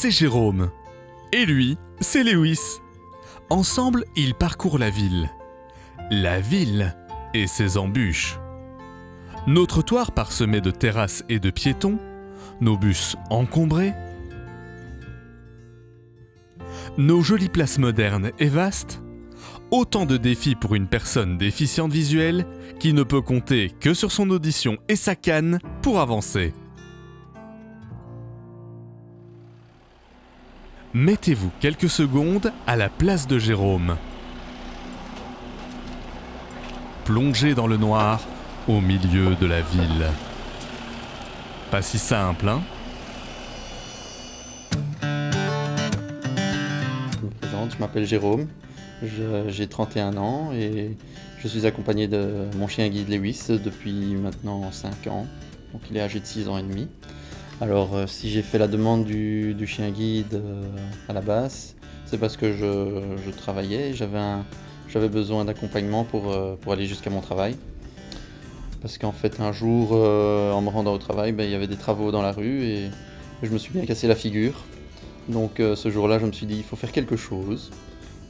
c'est Jérôme. Et lui, c'est Lewis. Ensemble, ils parcourent la ville. La ville et ses embûches. Nos trottoirs parsemés de terrasses et de piétons, nos bus encombrés, nos jolies places modernes et vastes, autant de défis pour une personne déficiente visuelle qui ne peut compter que sur son audition et sa canne pour avancer. Mettez-vous quelques secondes à la place de Jérôme. Plongez dans le noir au milieu de la ville. Pas si simple, hein ? Je me présente, je m'appelle Jérôme, j'ai 31 ans et je suis accompagné de mon chien guide Lewis depuis maintenant 5 ans, donc il est âgé de 6 ans et demi. Alors si j'ai fait la demande du chien guide à la base, c'est parce que je travaillais et j'avais besoin d'accompagnement pour aller jusqu'à mon travail. Parce qu'en fait un jour, en me rendant au travail, il y avait des travaux dans la rue et je me suis bien cassé la figure. Donc ce jour-là, je me suis dit, il faut faire quelque chose.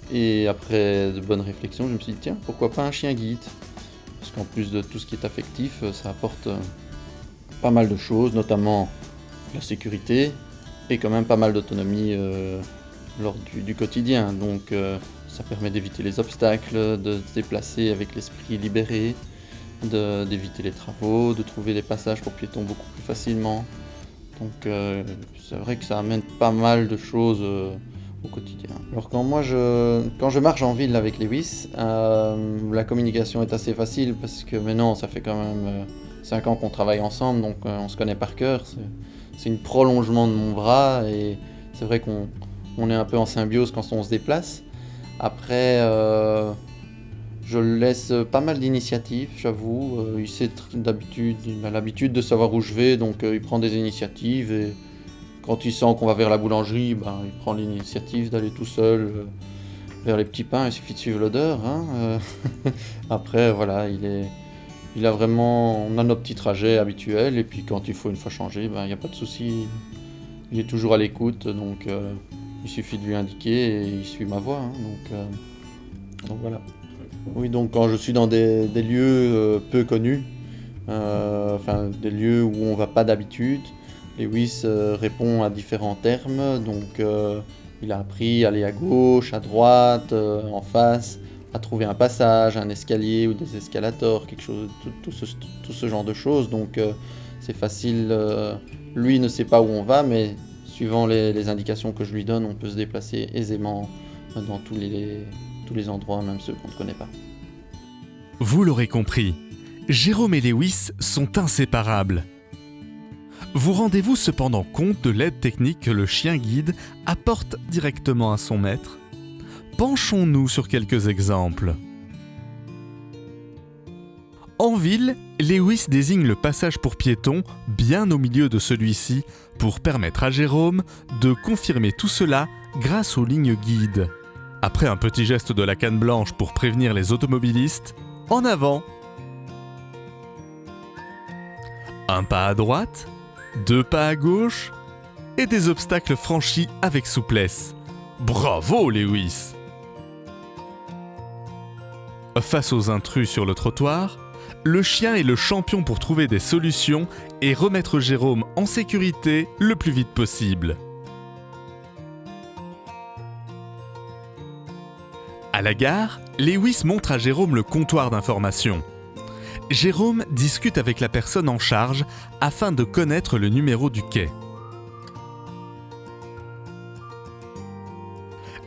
Et après de bonnes réflexions, je me suis dit, tiens, pourquoi pas un chien guide ? Parce qu'en plus de tout ce qui est affectif, ça apporte pas mal de choses, notamment la sécurité et quand même pas mal d'autonomie lors du quotidien. Donc ça permet d'éviter les obstacles, de se déplacer avec l'esprit libéré, d'éviter les travaux, de trouver les passages pour piétons beaucoup plus facilement. Donc c'est vrai que ça amène pas mal de choses au quotidien. Alors quand je marche en ville avec Lewis, la communication est assez facile parce que maintenant ça fait quand même 5 ans qu'on travaille ensemble, donc on se connaît par cœur. C'est une prolongement de mon bras et c'est vrai qu'on est un peu en symbiose quand on se déplace. Après, je laisse pas mal d'initiatives, j'avoue. Il a l'habitude de savoir où je vais, donc il prend des initiatives. Et quand il sent qu'on va vers la boulangerie, il prend l'initiative d'aller tout seul vers les petits pains. Il suffit de suivre l'odeur. Après, voilà, on a nos petits trajets habituels. Et puis quand il faut une fois changer, il n'y a pas de souci. Il est toujours à l'écoute, donc il suffit de lui indiquer et il suit ma voie. Donc voilà. Oui, donc quand je suis dans des lieux peu connus, des lieux où on va pas d'habitude, Lewis répond à différents termes, donc il a appris à aller à gauche, à droite, en face, à trouver un passage, un escalier ou des escalators, quelque chose, tout ce genre de choses, donc c'est facile, lui ne sait pas où on va, mais suivant les indications que je lui donne, on peut se déplacer aisément dans tous les endroits, même ceux qu'on ne connaît pas. Vous l'aurez compris, Jérôme et Lewis sont inséparables. Vous rendez-vous cependant compte de l'aide technique que le chien guide apporte directement à son maître ? Penchons-nous sur quelques exemples. En ville, Lewis désigne le passage pour piétons bien au milieu de celui-ci pour permettre à Jérôme de confirmer tout cela grâce aux lignes guides. Après un petit geste de la canne blanche pour prévenir les automobilistes, en avant. Un pas à droite, 2 pas à gauche, et des obstacles franchis avec souplesse. Bravo, Lewis! Face aux intrus sur le trottoir, le chien est le champion pour trouver des solutions et remettre Jérôme en sécurité le plus vite possible. À la gare, Lewis montre à Jérôme le comptoir d'information. Jérôme discute avec la personne en charge afin de connaître le numéro du quai.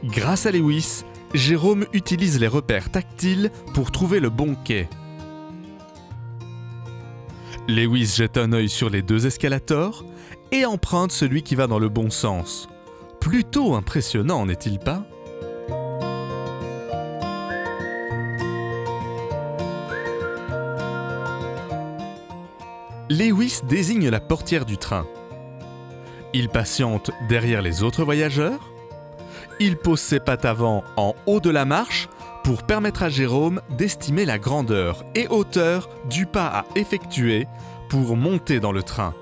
Grâce à Lewis, Jérôme utilise les repères tactiles pour trouver le bon quai. Lewis jette un œil sur les 2 escalators et emprunte celui qui va dans le bon sens. Plutôt impressionnant, n'est-il pas ? Lewis désigne la portière du train. Il patiente derrière les autres voyageurs. Il pose ses pattes avant en haut de la marche pour permettre à Jérôme d'estimer la grandeur et hauteur du pas à effectuer pour monter dans le train.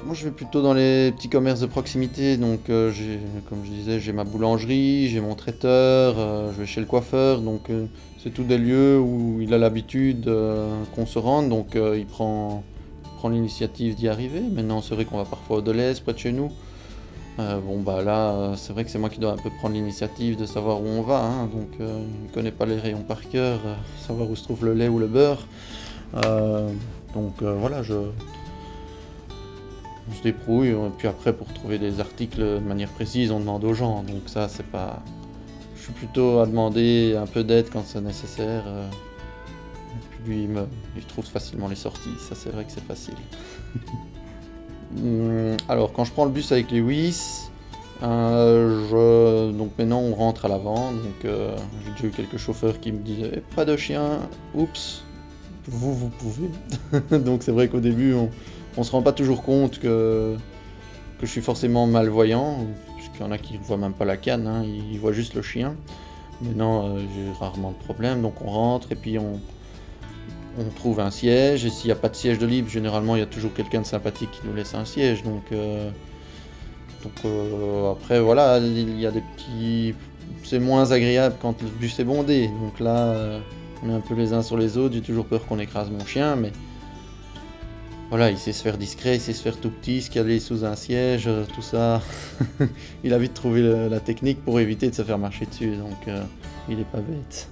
Moi je vais plutôt dans les petits commerces de proximité, donc comme je disais, j'ai ma boulangerie, j'ai mon traiteur, je vais chez le coiffeur, donc c'est tous des lieux où il a l'habitude qu'on se rende, donc il prend l'initiative d'y arriver. Maintenant c'est vrai qu'on va parfois au Deleuze, près de chez nous. Bon bah là, c'est vrai que c'est moi qui dois un peu prendre l'initiative de savoir où on va, hein, donc il connaît pas les rayons par cœur, savoir où se trouve le lait ou le beurre. Donc voilà, on se débrouille, et puis après pour trouver des articles de manière précise, on demande aux gens, donc ça c'est pas... Je suis plutôt à demander un peu d'aide quand c'est nécessaire, et puis lui il trouve facilement les sorties, ça c'est vrai que c'est facile. Alors quand je prends le bus avec Lewis, donc maintenant on rentre à l'avant, donc j'ai déjà eu quelques chauffeurs qui me disaient pas de chien, oups, vous pouvez. Donc c'est vrai qu'au début on se rend pas toujours compte que je suis forcément malvoyant, puisqu'il y en a qui ne voient même pas la canne, hein, ils voient juste le chien. Maintenant j'ai rarement de problème, donc on rentre et puis on trouve un siège, et s'il n'y a pas de siège de libre, généralement il y a toujours quelqu'un de sympathique qui nous laisse un siège, donc après voilà, il y a des petits... C'est moins agréable quand le bus est bondé, donc là on est un peu les uns sur les autres, j'ai toujours peur qu'on écrase mon chien, mais voilà, il sait se faire discret, il sait se faire tout petit, se caler sous un siège, tout ça. Il a vite trouvé la technique pour éviter de se faire marcher dessus, donc il est pas bête.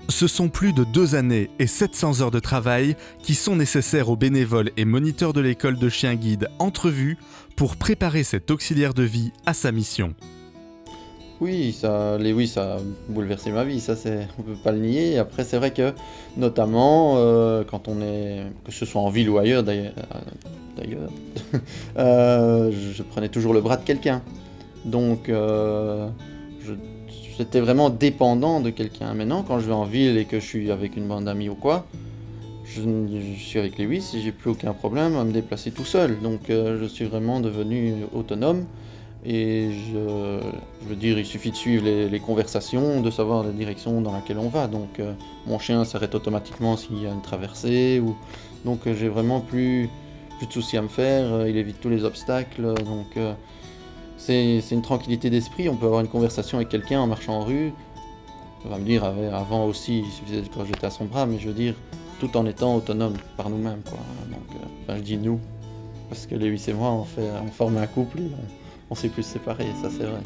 Ce sont plus de 2 années et 700 heures de travail qui sont nécessaires aux bénévoles et moniteurs de l'école de chiens guides Entrevue pour préparer cet auxiliaire de vie à sa mission. Oui, ça a bouleversé ma vie, ça on peut pas le nier. Après, c'est vrai que, notamment, quand on est, que ce soit en ville ou ailleurs d'ailleurs, je prenais toujours le bras de quelqu'un. Donc, j'étais vraiment dépendant de quelqu'un. Maintenant, quand je vais en ville et que je suis avec une bande d'amis ou quoi, je suis avec Lewis et j'ai plus aucun problème à me déplacer tout seul. Donc, je suis vraiment devenu autonome. Et je veux dire, il suffit de suivre les conversations, de savoir la direction dans laquelle on va. Donc mon chien s'arrête automatiquement s'il y a une traversée. Donc j'ai vraiment plus de soucis à me faire, il évite tous les obstacles. Donc c'est une tranquillité d'esprit, on peut avoir une conversation avec quelqu'un en marchant en rue. On va me dire, avant aussi, il suffisait quand j'étais à son bras, mais je veux dire, tout en étant autonome par nous-mêmes, quoi. Donc, je dis nous, parce que Lewis et moi, on forme un couple et on s'est plus séparés, ça c'est vrai.